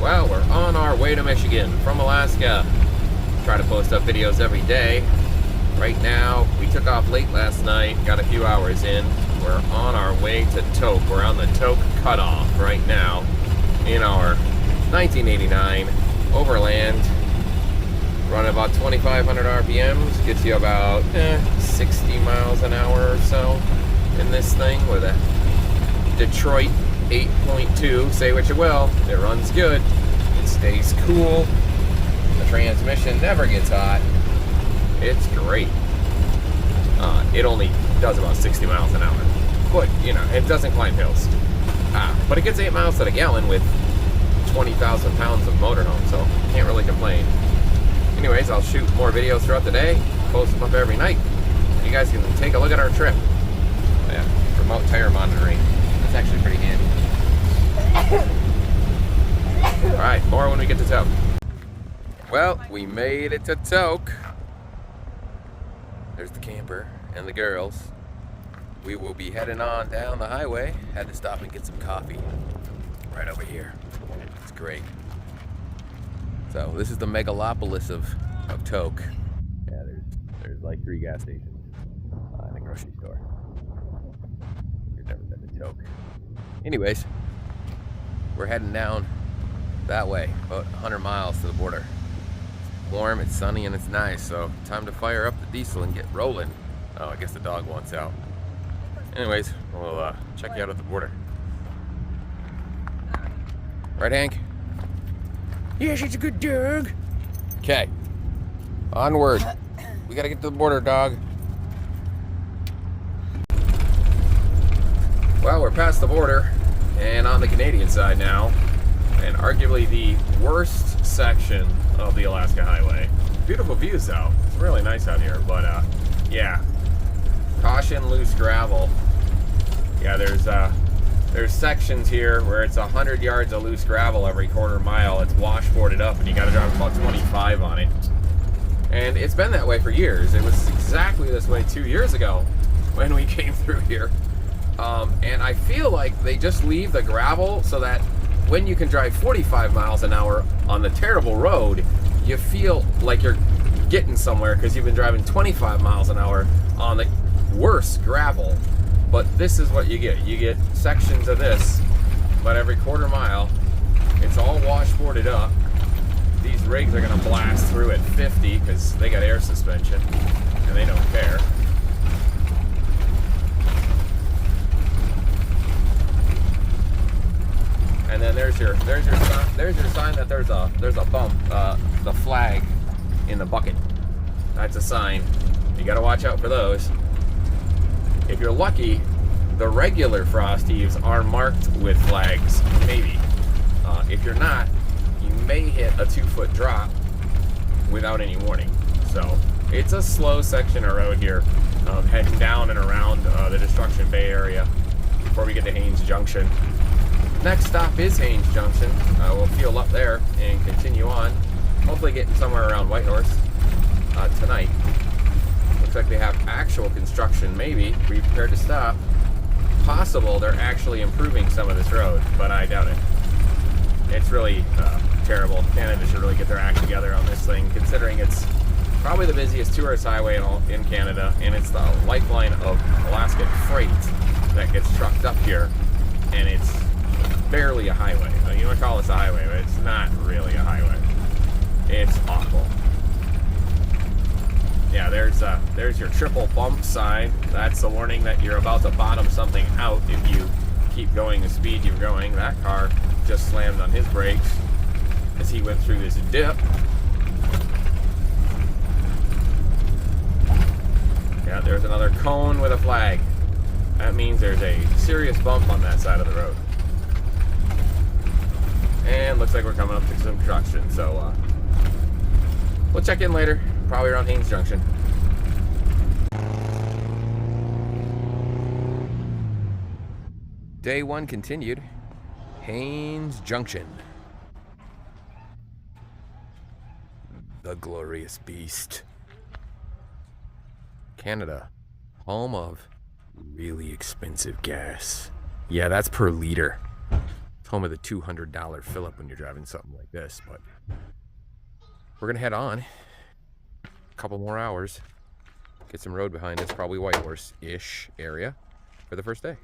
Well, we're on our way to Michigan from Alaska. Try to post up videos every day. Right now, we took off late last night, got a few hours in. We're on our way to Tok. We're on the Tok cutoff right now in our 1989 Overland. Running about 2,500 RPMs, gets you about 60 miles an hour or so in this thing with a Detriot 8.2. Say what you will, it runs good, it stays cool, the transmission never gets hot, it's great. It only does about 60 miles an hour, but you know, it doesn't climb hills. But it gets 8 miles to the gallon with 20,000 pounds of motorhome, so can't really complain. Anyways, I'll shoot more videos throughout the day, post them up every night. You guys can take a look at our trip. Yeah, remote tire monitoring. That's actually pretty handy. Alright, more when we get to Tok. Well, we made it to Tok. There's the camper and the girls. We will be heading on down the highway. Had to stop and get some coffee right over here. It's great. So this is the megalopolis of Tok. Yeah, there's like 3 gas stations and a grocery store. You've never been to Tok. Anyways, we're heading down that way, about 100 miles to the border. It's warm, it's sunny, and it's nice, so time to fire up the diesel and get rolling. Oh, I guess the dog wants out. Anyways, we'll check you out at the border. Right, Hank? Yes, it's a good dog. Okay, onward. We gotta get to the border, dog. Well, we're past the border and on the Canadian side now, and arguably the worst section of the Alaska Highway. Beautiful views though. It's really nice out here, but yeah. Caution loose gravel. Yeah, there's sections here where it's 100 yards of loose gravel every quarter mile. It's washboarded up and you gotta drive about 25 on it. And it's been that way for years. It was exactly this way 2 years ago when we came through here. And I feel like they just leave the gravel so that when you can drive 45 miles an hour on the terrible road, you feel like you're getting somewhere because you've been driving 25 miles an hour on the worse gravel. But this is what you get. You get sections of this, but every quarter mile, it's all washboarded up. These rigs are gonna blast through at 50 because they got air suspension and they don't care. And then there's your sign that there's a bump, the flag in the bucket. That's a sign. You gotta watch out for those. If you're lucky, the regular frost heaves are marked with flags, maybe. If you're not, you may hit a 2-foot drop without any warning. So it's a slow section of road here, heading down and around the Destruction Bay area before we get to Haines Junction. Next stop is Haines Junction. We'll fuel up there and continue on, hopefully getting somewhere around Whitehorse tonight. Looks like they have actual construction, maybe. Be prepared to stop. Possible they're actually improving some of this road, but I doubt it. It's really terrible. Canada should really get their act together on this thing, considering it's probably the busiest tourist highway in Canada, and it's the lifeline of Alaskan freight that gets trucked up here, and it's barely a highway. You might call this a highway, but it's not really a highway. It's awful. Yeah, there's your triple bump sign. That's the warning that you're about to bottom something out if you keep going the speed you're going. That car just slammed on his brakes as he went through this dip. Yeah, there's another cone with a flag. That means there's a serious bump on that side of the road. And looks like we're coming up to some construction, so we'll check in later, probably around Haines Junction. Day 1 continued. Haines Junction. The glorious beast. Canada, home of really expensive gas. Yeah, that's per liter. home of the $200 fill-up when you're driving something like this, but we're gonna head on. A couple more hours. Get some road behind us, probably Whitehorse-ish area for the first day.